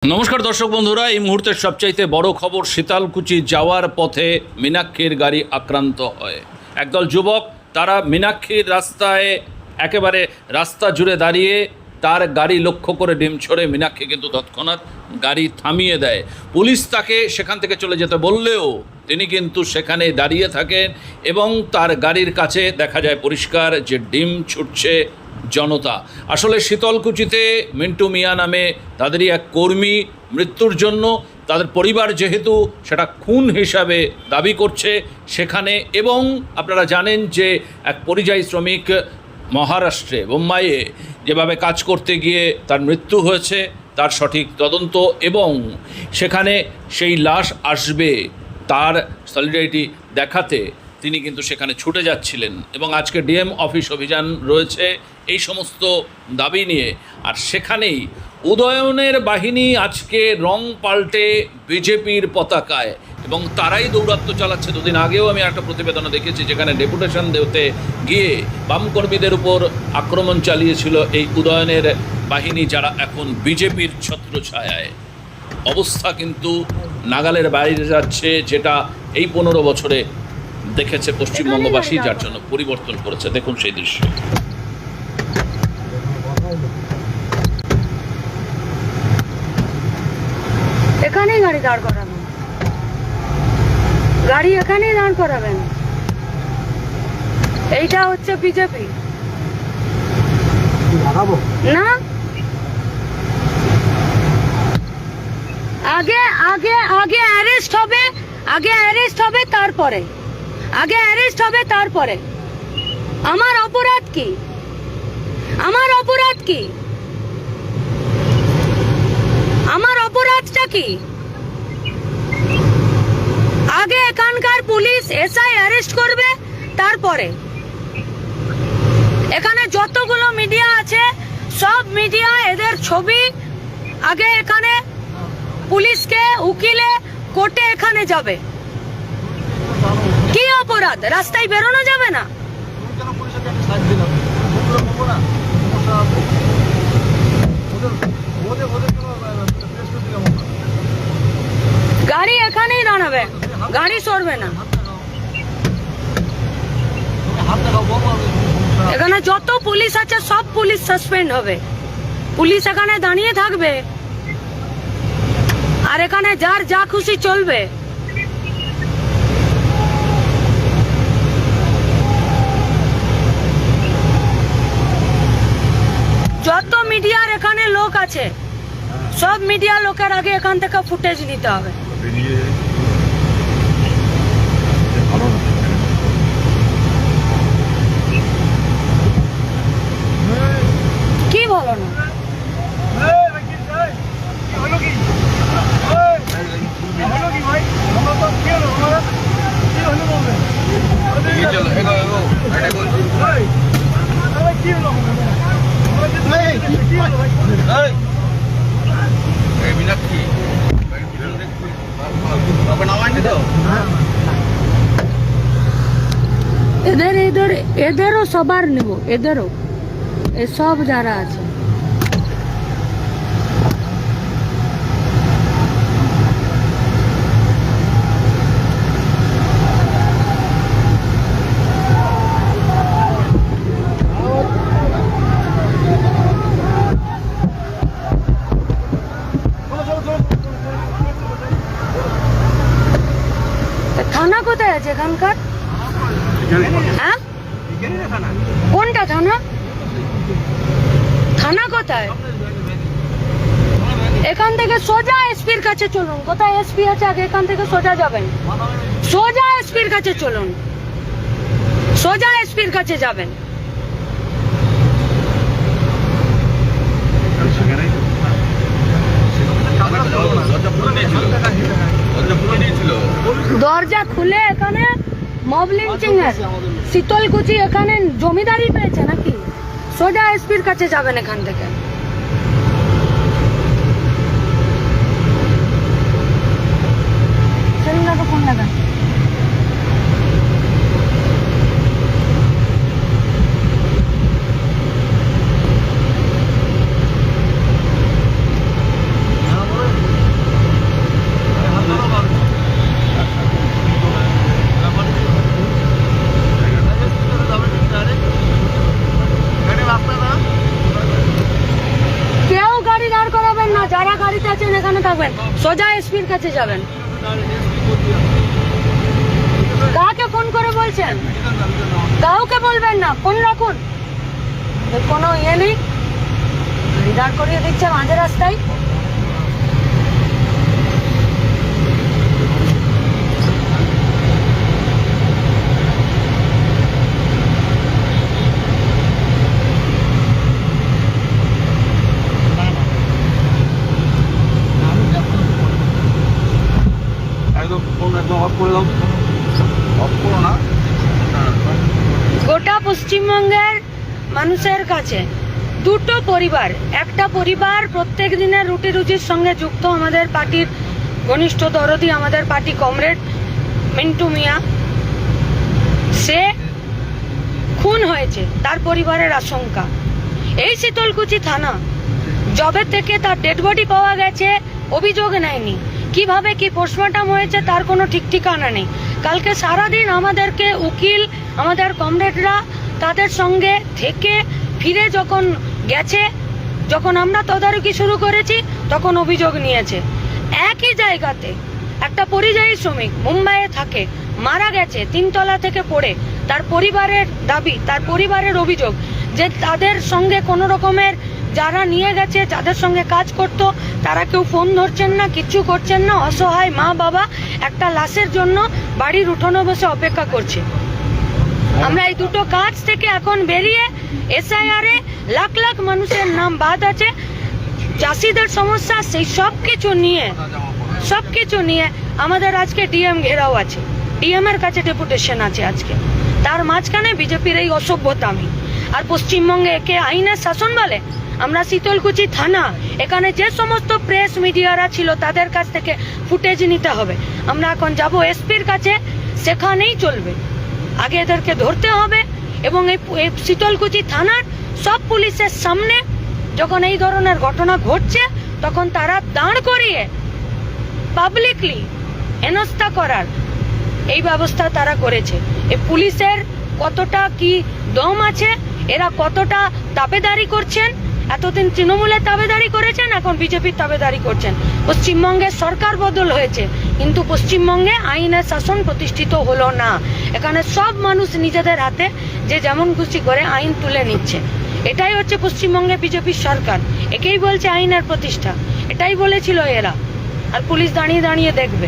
নমস্কার দর্শক বন্ধুরা, এই মুহূর্তের সবচাইতে বড় খবর, শীতলকুচি যাওয়ার পথে মীনাক্ষীর গাড়ি আক্রান্ত হয়। একদল যুবক তারা মীনাক্ষীর রাস্তায় একেবারে রাস্তা জুড়ে দাঁড়িয়ে তার গাড়ি লক্ষ্য করে ডিম ছোড়ে। মীনাক্ষী কিন্তু তৎক্ষণাৎ গাড়ি থামিয়ে দেয়। পুলিশ তাকে সেখান থেকে চলে যেতে বললেও তিনি কিন্তু সেখানে দাঁড়িয়ে থাকেন এবং তার গাড়ির কাছে দেখা যায় পরিষ্কার যে ডিম ছুটছে জনতা। আসলে শীতলকুচিতে মিন্টু মিয়া নামে তাদেরই এক কর্মী মৃত্যুর জন্য তাদের পরিবার যেহেতু সেটা খুন হিসাবে দাবি করছে সেখানে, এবং আপনারা জানেন যে এক পরিযায়ী শ্রমিক মহারাষ্ট্রে বোম্বাইয়ে যেভাবে কাজ করতে গিয়ে তার মৃত্যু হয়েছে, তার সঠিক তদন্ত এবং সেখানে সেই লাশ আসবে তার সলিডারিটি দেখাতে তিনি কিন্তু সেখানে ছুটে যাচ্ছিলেন। এবং আজকে ডিএম অফিস অভিযান রয়েছে এই সমস্ত দাবি নিয়ে। আর সেখানেই উদয়নের বাহিনী আজকে রং পাল্টে বিজেপির পতাকায় এবং তারাই দৌরাত্ম্য চালাচ্ছে। দুদিন আগেও আমি একটা প্রতিবেদনে দেখেছি যেখানে ডেপুটেশন দেওতে গিয়ে বামকর্মীদের উপর আক্রমণ চালিয়েছিল এই উদয়নের বাহিনী, যারা এখন বিজেপির ছত্রছায়ায়। অবস্থা কিন্তু নাগালের বাইরে যাচ্ছে, যেটা এই 15 বছরে দেখেছে পশ্চিমবঙ্গবাসী, যার জন্য পরিবর্তন করেছে। দেখুন সেই দৃশ্য। এখানেই গাড়ি দাঁড় করাবেন, গাড়ি এখানেই দাঁড় করাবেন। এইটা হচ্ছে বিজেপি না। আগে আগে আগে অ্যারেস্ট হবে, আগে অ্যারেস্ট হবে তারপরে, আগে অ্যারেস্ট হবে তারপরে। আমার অপরাধ কি? আমার অপরাধ কি? আমার অপরাধটা কি? আগে এখানকার পুলিশ এসআই অ্যারেস্ট করবে তারপরে। এখানে যতগুলো মিডিয়া আছে সব মিডিয়া এদের ছবি আগে এখানে পুলিশকে উকিলে কোর্টে এখানে যাবে। কি অপরাধ? রাস্তায় বেরোনো যাবে না? গাড়ি এখানেই দাঁড়াবে, গাড়ি সরবে না। এখানে যত পুলিশ আছে সব পুলিশ সাসপেন্ড হবে। পুলিশ এখানে দাঁড়িয়ে থাকবে আর এখানে যার যা খুশি চলবে। যত মিডিয়ার এখানে লোক আছে সব মিডিয়া লোকের আগে এখান থেকে ফুটেজ নিতে হবে। কি বলো না? এদেরও সবার নেব, এদেরও এসব যারা আছে। থানা কোথায় আছে এখানকার? হ্যাঁ, কোনটা থানা? থানা কোথায়? এখান থেকে সোজা এসপির কাছে চলুন। কোথায় এসপি আছে আগে এখান থেকে সোজা যাবেন, সোজা এসপির কাছে চলুন, সোজা এসপির কাছে যাবেন। দরজা খুলে এখানে মব লিঞ্চিং এর শীতলকুচি এখানে জমিদারি পেয়েছে নাকি? সোজা এসপির কাছে যাবেন এখান থেকে। ফোন লাগান। গাড়িতে আছেন এখানে থাকবেন, সোজা এসপির কাছে যাবেন। কাকে ফোন করে বলছেন? কাউকে বলবেন না, ফোন রাখুন। কোনো ইয়ে নেই, দাঁড় করিয়ে দিচ্ছে মাঝে রাস্তায়। গোটা পশ্চিমবঙ্গের মানুষের কাছে দুটো পরিবার, একটা পরিবার প্রত্যেক দিনের রুটি রুচির সঙ্গে যুক্ত, আমাদের পার্টির ঘনিষ্ঠ দরদি, আমাদের পার্টি কমরেড মিন্টু মিয়া, সে খুন হয়েছে, তার পরিবারের আশঙ্কা। এই শীতলকুচি থানা জবে থেকে তার ডেড বডি পাওয়া গেছে, অভিযোগ নেয়নি। কিভাবে কি পোস্টমর্টম হয়েছে তার কোনো ঠিক ঠিকানা নেই। কালকে সারাদিন আমাদেরকে উকিল, আমাদের কমরেডরা তাদের সঙ্গে থেকে ফিরে যখন গেছে, যখন আমরা তদারকি শুরু করেছি, তখন অভিযোগ নিয়েছে। একই জায়গাতে একটা পরিযায়ী শ্রমিক মুম্বাইয়ে থাকে, মারা গেছে 3 তলা থেকে পড়ে। তার পরিবারের দাবি, তার পরিবারের অভিযোগ যে তাদের সঙ্গে কোনো রকমের, যারা নিয়ে গেছে, যাদের সঙ্গে কাজ করতো, তারা কেউ ফোন ধরছেন না, কিচ্ছু করছেন না। অসহায় মা বাবা একটা লাশের জন্য বাড়ির উঠোনে বসে অপেক্ষা করছে। আমরা এই দুটো কাজ থেকে এখন বেরিয়ে এসআইআর এ লাখ লাখ মানুষের নাম বাদ আছে, চাষিদের সমস্যা, সেই সব কিছু নিয়ে আমাদের আজকে ডিএম ঘেরাও আছে, ডিএম এর কাছে ডেপুটেশন আছে আজকে। তার মাঝখানে বিজেপির এই অসভ্যতামি। আর পশ্চিমবঙ্গে একে আইনের শাসন বলে? আমরা শীতলকুচি থানা, এখানে যে সমস্ত প্রেস মিডিয়ারা ছিল তাদের কাছ থেকে ফুটেজ নিতে হবে। আমরা এখন যাব এসপির কাছে, সেখানেই চলবে। আগে এদেরকে ধরতে হবে এবং এই শীতলকুচি থানার সব পুলিশের সামনে যখন এই ধরনের ঘটনা ঘটছে, তখন তারা দাঁড় করিয়ে পাবলিকলি হেনস্থা করার এই ব্যবস্থা তারা করেছে। এই পুলিশের কতটা কি দম আছে, এরা কতটা তাবেদারি করছেন। এতদিন তৃণমূলের তাবেদারি করেছেন, এখন বিজেপির তাবেদারি করছেন। পশ্চিমবঙ্গের সরকার বদল হয়েছে, কিন্তু পশ্চিমবঙ্গে আইনের শাসন প্রতিষ্ঠিত হলো না। এখানে সব মানুষ নিজেদের হাতে যে যেমন খুশি করে আইন তুলে নিচ্ছে। এটাই হচ্ছে পশ্চিমবঙ্গে বিজেপির সরকার, একেই বলছে আইনের প্রতিষ্ঠা। এটাই বলেছিল এরা, আর পুলিশ দাঁড়িয়ে দাঁড়িয়ে দেখবে।